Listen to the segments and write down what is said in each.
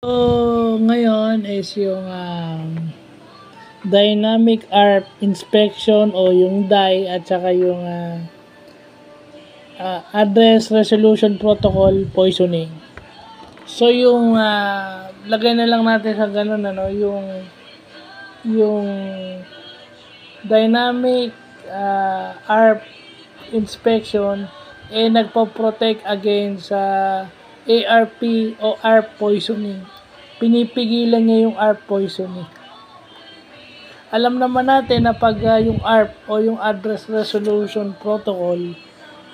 So, ngayon is yung dynamic ARP inspection o yung DAI at saka yung address resolution protocol poisoning. So, yung lagay na lang natin sa ganun, yung dynamic ARP inspection nagpo-protect against sa ARP o ARP poisoning. Pinipigilan niya yung ARP poisoning. Alam naman natin na pag yung ARP o yung address resolution protocol,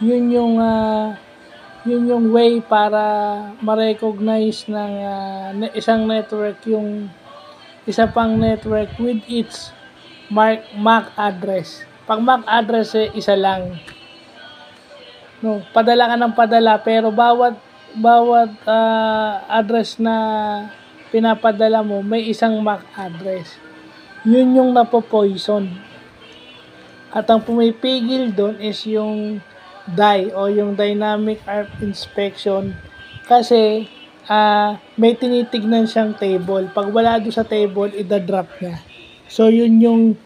yun yung way para ma-recognize ng isang network yung isa pang network with its MAC address. Pag MAC address isa lang. No, padala ka ng padala pero bawat address na pinapadala mo may isang MAC address. Yun yung napo-poison. At ang pumipigil doon is yung DAI o yung Dynamic ARP Inspection kasi may tinitignan siyang table. Pag wala doon sa table, ida-drop niya. So yun yung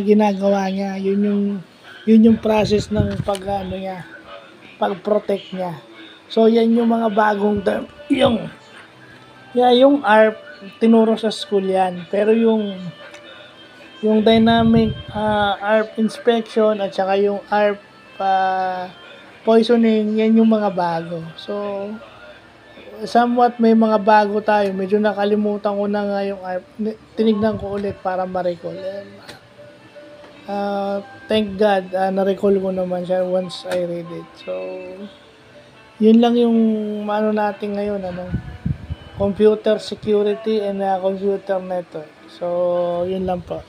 ginagawa niya. Yun yung process ng pag-protect niya. So yan yung mga bagong term. Yung ARP tinuro sa school yan. Pero yung dynamic ARP inspection at saka yung ARP poisoning, yan yung mga bago. So somewhat may mga bago tayo. Medyo nakalimutan ko na nga yung ARP. Tinignan ko ulit para ma-recall. Thank God, na-recall ko naman siya once I read it. So yun lang yung natin ngayon, computer security and computer network. So yun lang po.